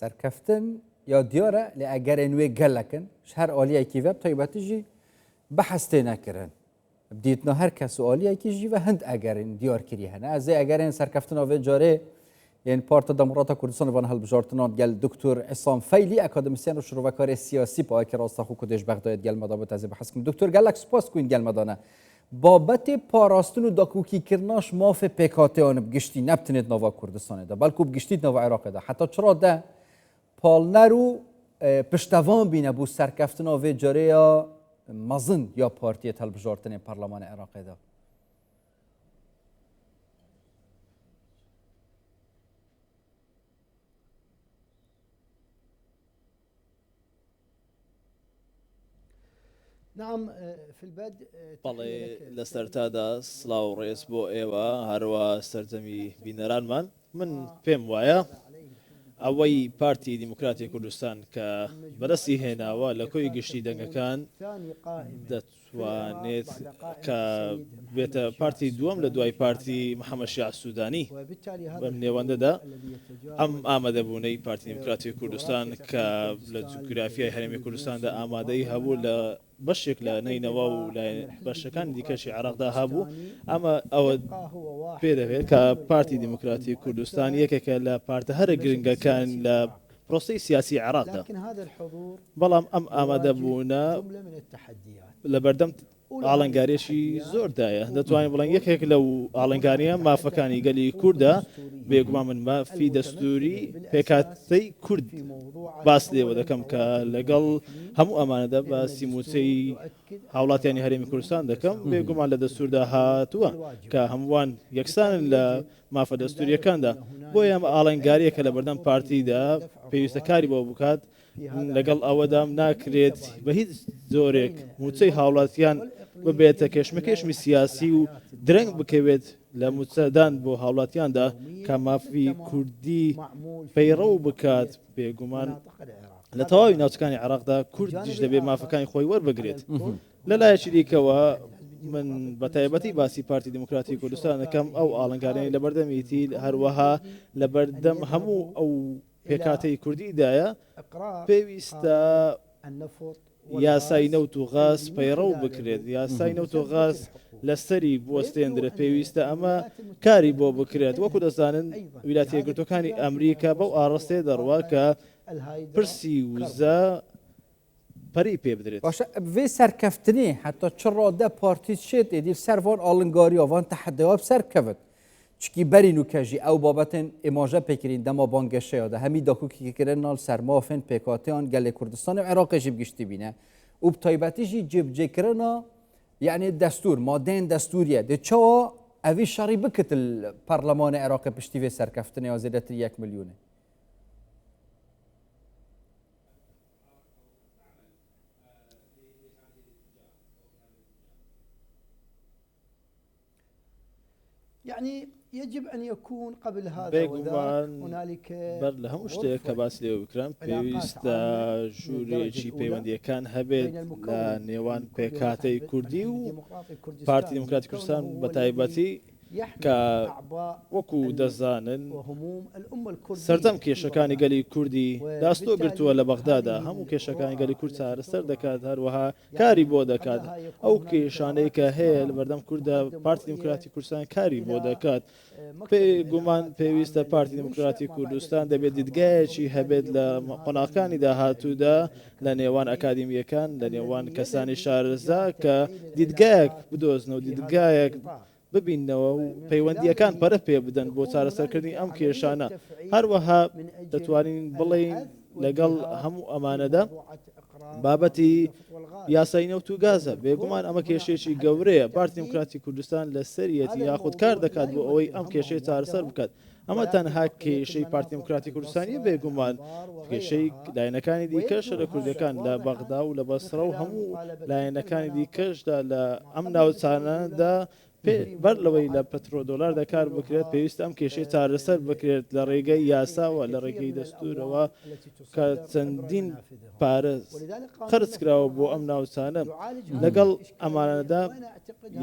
سرکفتن یا دیاره لأگر نوی گلکن شهر آلیه کی وب تایباتی جی بحث نکردن بدیتنا هر کس آلیه کی جی و هند اگرین دیار کری هنه از اگرین سرکفتن آوه جاره یعنی پارت دموکرات کردستان وان هل بجارتنان گل دکتر عصام فیلی اکادمیسیان و شروعکار سیاسی با که راستا خو کدش بغداد گل مدابت از بحث کن دکتر گلک سپاس کوین گل مدانه بابت پاراستن و داکوکی کرناش ماف پیکاته آن بگشتی نبتنید نوا کردستان ده بلکو بگشتید نوا عراق ده حتی چرا ده پالنرو پشتوان بینه بو سرکفتن آوه جاره یا مزن یا پارتی هل بجارتن پارلمان عراق ده نعم في البدء بەڵێ لە سەرتادا سڵاو ڕێز بۆ ئێوە هەروە سەرجەمی بینەرانمان من پێم وایە ئەوەی پارتی دیموکراتی کوردستان کە بەدەستی هێناوە لە کۆی گشتی دەنگەکان دەتوانێت کە بێتە پارتی دووەم لە دوای پارتی محەممەد شیع سوودانی بەم نێوەندەدا ئەم ئامادەبوونەی پارتی دیموکراتی کوردستان کە لە جوگرافیای هەرێمی کوردستاندا ئامادەی هەبوو لە بەشێک لە نینەوە و لە بەشەکانی دیکەشی عراقدا هەبوو ئەمە ئەوە پێ دەبێت کە پارتی دیموکراتی کوردستان یەکێکە لە پارتە هەرە گرنگەکان لە پرۆسی سیاسی عراقدا بەڵام ئەم ئامادەبوونە لە بەردەم ئاڵنگاریشی زۆردایە دەتوانین بڵێن یەکێک لەو ئاڵنگاریە مافەکانی گەلی کووردە بێگومان من مافی دەستوری پێکاتەی کورد باس لێوە دەکەم کە لەگەڵ هەموو ئەمانەدا باسی موچەی هاوڵاتیانی هەرێمی کوردستان دەکەم بێگومان لە دەستوردا هاتووە کە هەمووان یەکسانن لە مافە دەستوریەکاندا بۆیە ئەم ئاڵنگاریەکە لە بەردەم پارتیدا پێویستە کاری بۆ بکات لەگەڵ ئەوەدام ناکرێت بە هیچ زۆرێک موچەی هاوڵاتیان ببێتە کێشمەکێشمی سیاسی و درەنگ بکەوێت لە موچەدان بۆ هاوڵاتیاندا کە مافی کوردی پەیڕەو بکات بێگومان لە تەواوی ناوچەکانی عراقدا کورد دیش دەبێ مافەکانی خۆی وەربگرێت لەلایەکی دیکەوە من بە تایبەتی باسی پارتی دیموکراتی کوردستان دەکەم ئەو ئاڵنگارانی لە بەردەمیتی هەروەها لە بەردەم هەموو ئەو پێکاتەی کوردیدایە پێویستە یاسای نەوت و غاز پەیڕەو بکرێت یاسای نەوت و غاز لەسەری بوەستێنرێت پێویستە ئەمە کاری بۆ بکرێت وەکو دەزانن ویلایەتە یەکگرتووەکانی ئەمریکا بەو ئاڕاستێ دەڕوا کە پرسی وزە پەری پێ بدرێت باشە vê serkeftinê heta çira de partî şêt êdî ser van alingariya van tehedewab serkevit çikî berî nûke jî ew babetên îmaje pêkirîn dema bangeşeya de hemî dakûkî kirin nal sermafên pêkatiyan gelê Kurdistanê û Iraqê jî bigiştî bîne û bi taybetî jî cêbicêkirina yani destûr madeyên destûriye de çawa evî şerî bikit Parlemanê Iraqê piştî vê serkeftinê ya zêdetirî 1 milyonê يعني يجب أن يكون قبل هذا بێگومان هنالك بەر لە هەموو شتێک کە باس لێ بکران پێویستە ژوورێکی پەیوەندیەکان هەبێت لە نێوان پێکاتەی کوردی و پارتی دیموکراتی کوردستان بە تایبەتی کە وەکو دەزانن سەردەم کێشەکانی گەلی کوردی داستۆ گرتووە لە بەغدادا هەموو کێشەکانی گەلی کورد چارەسەر دەکات هەروەها کاری بۆ دەکات ئەو کێشانەی کە هەیە لە بەردەم کووردە پارتی دیموکراتی کوردستان کاری بۆ دەکات گومان پێویستە پارتی دیموکراتی کوردستان دەبێت دیدگایەکی هەبێت لە قۆناغەکانی داهاتوودا لە نێوان ئەکادیمیەکان لە نێوان کەسانی شارەزا کە دیدگایەک بدۆزنەوە دیدگایەک ببینەوە و پەیوەندیەکان پەرە پێ بدەن بۆ چارەسەرکردنی ئەم کێشانە هەروەها دەتوانین بڵێین لەگەڵ هەموو ئەمانەدا بابەتی یاسای نەوت و گازە بێگومان ئەمە کێشێکی گەورەیە پارتی دیموکراتی کوردستان لە سەریەتی یاخود کار دەکات بۆ ئەوەی ئەم کێشەی چارەسەر بکات ئەمە تەنها کێشەی پارتی دیموکراتی کوردستانی بێگومان کێشەی لایەنەکانی دیکەش لە کوردەکان لە بەغدا و لە بەسرە و هەموو لایەنەکانی دیکەشدا لە ئەم ناوچانەدا بەر لەوەی لە پەترۆ دۆلار دەکار بکرێت پێویست ئەم کێشەی چارەسەر بکرێت لە ڕێگەی یاساوە لە ڕێگەی دەستورەوە کە چەندین پارە قرس کراوە بۆ ئەم ناوچانە لەگەڵ ئەمانەدا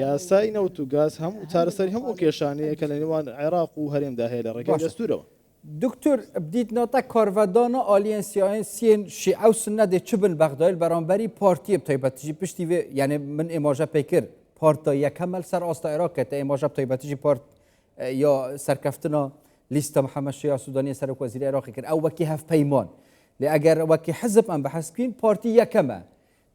یاسای نەوت و گاز هەموو چارەسەری هەموو کێشانەیە کە لە نێوان عێراق و هەرێمدا هەیە لە ڕێگەی دەستورەوە دکتر بدید ناتا کاروادانا آلیان سیاسیین شیعه و سنت ده چبن بغداد برانبری پارتی بتایبتیجی پشتی و یعنی من اماجه پیکر پارتا یکمل سر آستا عراق تا اماجه بتایبتیجی پارت یا سرکفتنا لیست محمد شیعه سودانی سر وزیر عراق کر او وکی هف پیمان لی اگر وکی حزب ام بحث کین پارتی یکمه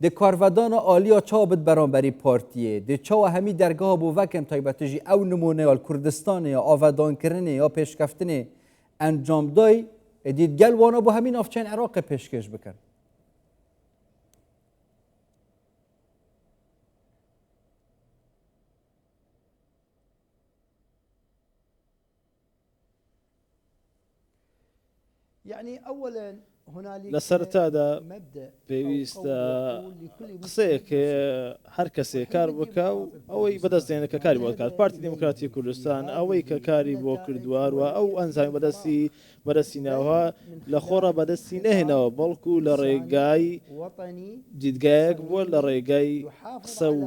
ده کاروادانا آلیا چابد برانبری پارتیه ده چاو همی درگاه بو وکم تایبتیجی او نمونه یا کردستان یا آودان کرنه یا پیشکفتنه انجام دای دید گل وانا با همین افچین عراق پیشکش بکن يعني اولا هنالك لسرتادا مبدا پێویستە قسەیەک هەر کەسێ کار بکە و ئەوەی بەدەستێنە کە کاری بۆ کات پارتی دموکراتی کوردستان ئەوەی کە کاری بۆ کردووە ئەو ئەنجامی بەدەستی ناوها لە خۆڕە بەدەستی نەهێنەوە بەڵکو لە ڕێگای دیدگایەک بووە لە ڕێگای قسە و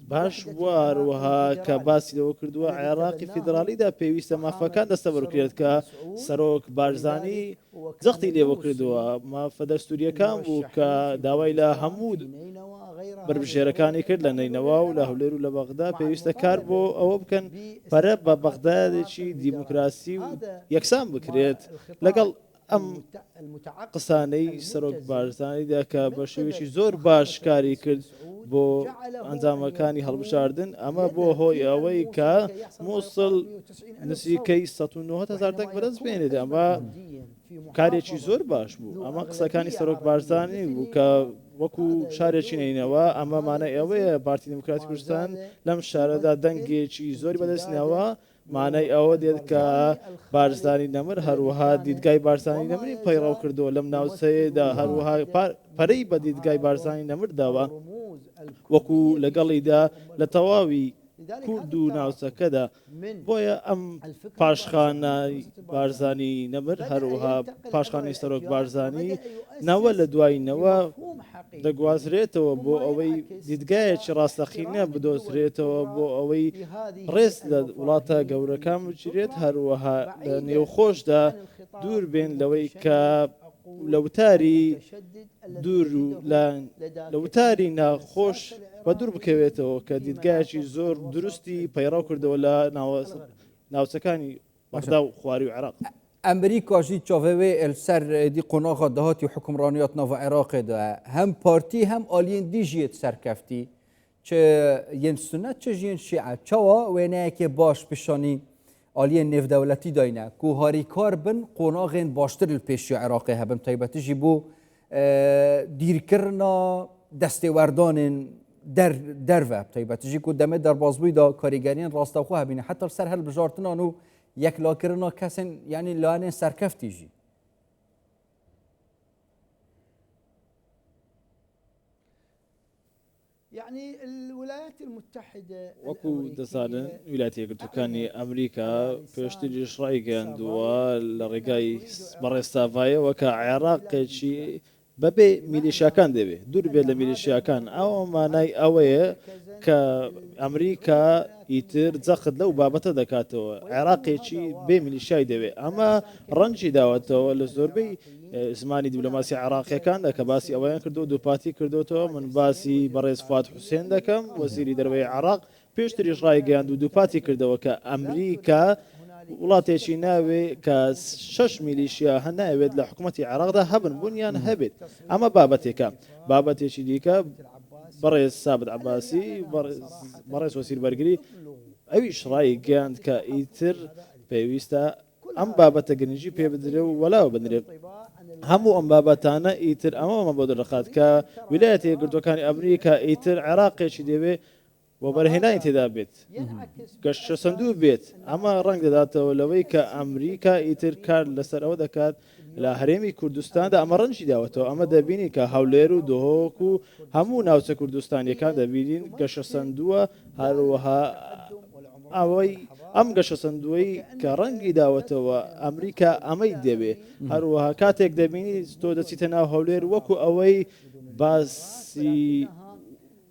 باش بواروها کە باسی لەوە کردووە عێراقی فیدراالیدا پێویستە مافەکان دەستە بەرکرێت کە سەرۆک بارزانی جەختی لێوە کردووە مافە دەستوریەکان بوو کە داوای لە هەموو بربژێرەکانی کرد لە نینەوە و لە هەولێر و لە بەغدا پێویستە کار بۆ ئەوە بکەن پەرە بە بەغدادێکی دیموکراسی و یەکسان بکرێت لەگەڵ ئەم قسانەی سەرۆک بارزانیدا کە بە شێوێکی زۆر باش کاری کرد بۆ ئەنجامەکانی هەڵبژاردن ئەمە بۆ هۆی ئەوەی کە مووسڵ نزیکەی 1970 دەنگ بەدەست بێنێت ئەمە کارێکی زۆر باش بوو ئەمە قسەکانی سەرۆک بارزانی بوو کە وەکو شارێکی نینەوە ئەمەمانە ئەوەیە پارتی دموکراتی کوردستان لەم شارەدا دەنگێکی زۆری بەدەستنەوە مانای ئەوە دێت کە بارزانی نەمر هەروەها دیدگای بارزانی نەمری پەیڕاو کردووە لەم ناوچەیەدا هەروەها پەرەی بە دیدگای بارزانی نەمرداوە وەکو لەگەڵیدا لە تەواوی کورد و ناوچەکەدا بۆیە ئەم پاشخانای بارزانی نەمر هەروەها پاشخانەی سەرۆک بارزانی نەوە لە دوایینەوە دەگوازرێتەوە بۆ ئەوەی دیدگایەکی ڕاستەقینە بدۆزرێتەوە بۆ ئەوەی ڕێز لە وڵاتە گەورەکان بچرێت هەروەها لە نێوخۆشدا دوور بێن لەوەی کە لەوتاری دوور و لە وتاری ناخۆش بە دوور بکەوێتەوە کە دیدگایەکی زۆر دروستی پەیڕاو کردەوە لە ناوچەکانی بەغدا و خواری و عێراق امریکا جی چاوه السر دی قناغ دهاتی و حکمرانیات نو عراق ده هم پارتی هم آلین دی جیت سرکفتی چه ین سنت چه جین شیعه چوا و نه که باش پیشانی آلین نف دولتی داینه کو هاری کار بن قناغین باشتر الپیشی عراق هبم تایبتی جیبو دیر کرنا دستوردان در و تایبتی جی کو دمه در بازبوی دا کاریگرین راستاخو هبینه حتی سر هل بجارتنانو یک لاکرنا کسن یعنی لانه سرکفتی جی يعني الولايات المتحدة وەکو دەزانن ویلایەتە یەکگرتووەکانی ئەمریکا پێشتریش ڕایگەاندووە لە ڕێگای بەڕێستاڤایەوە کە عێراقێکی بەبێ میلیشیاکان دەبێت دوور بێت لە میلیشیاکان ئەوە مانای ئەوەیە کە ئەمریکا ئیتر جەخت لەو بابەتە دەکاتەوە عێراقێکی بێ میلیشیای دەوێت ئەمە ڕەنجی داوەتەوە لە زۆربەی زمانی دیبلۆماسی عێراقیەکاندا کە باسی ئەوەیان کردو دووپاتی کردوتەوە من باسی بەڕێز فات حوسێن دەکەم وەزیری دەرەوەی عێراق پێشتریش ڕایگەیاند و دووپاتی کردەوە کە ئەمریکا وڵاتێکی ناوێ کە 6 میلیشیا هەناوێت لە حکوومەتی عێراقدا هەبن بوونیان هەبێت ئەمە بابەتێکە بابەتێکی دیکە بەڕێز سابت عەباسی بەڕێز وەزیر بەرگری ئەویش ڕایگەیاند کە ئیتر پێویستە ئەم بابەتە گرنگی پێ بدرێ و وەلاوە بنرێت هەموو ئەم بابەتانە ئیتر ئەمەمە بۆ دەرەخات کە ویلایەتە یەکگرتووەکانی ئەمریکا ئیتر عێراقێکی دەوێت بۆ بەرهێنانی تێدا بێت گەشتە سندوو بێت ئەمە ڕەنگ دەداتەوە لەوەی کە ئەمریکا ئیتر کار لەسەر ئەوە دەکات لە هەرێمی کوردستاندا ئەمە ڕەنجی داوەتەوە ئەمە دەبینی کە هەولێر و دۆهۆک و هەموو ناوچە کوردستانیەکان دەبینین گەشە سندووە هەروەها ئەوەی ئەم گەشە سندووەی کە ڕەنگی داوەتەوە ئەمریکا ئەمەی دەبێ هەروەها کاتێک دەبینی تۆ دەچیتە ناو هەولێر وەکو ئەوەی باسی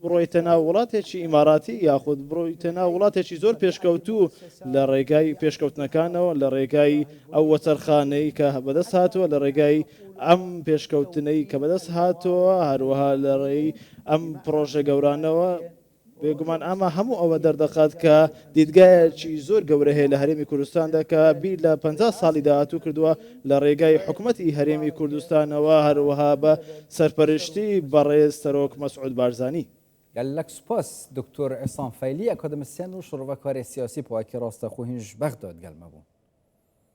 بڕۆیتە ناو وڵاتێکی ئیماراتی یاخود بڕۆیتە ناو وڵاتێکی زۆر پێشکەوتوو لە ڕێگای پێشکەوتنەکانەوە لە ڕێگای ئەو وەتەرخانەی کە بەدەست هاتووە لە ڕێگای ئەم پێشکەوتنەی کە بەدەست هاتووە هەروەها لە ڕێی ئەم پرۆژە گەورانەوە بێگومان ئەمە هەموو ئەوە دەردەخات کە دیدگایەکی زۆر گەورە هەیە لە هەرێمی کوردستاندا کە بیر لە 50 ساڵی داهاتوو کردووە لە ڕێگای حکوومەتی هەرێمی کوردستانەوە هەروەها بە سەرپەرشتی بەڕێز سەرۆک مەسعود بارزانی. قال سپاس دکتۆر عیسام فەیلی ئەکادمیسیان و شڕڤەکاری سیاسی پواکی ڕاستەخۆ هینج بەغداد گەلمە بوو.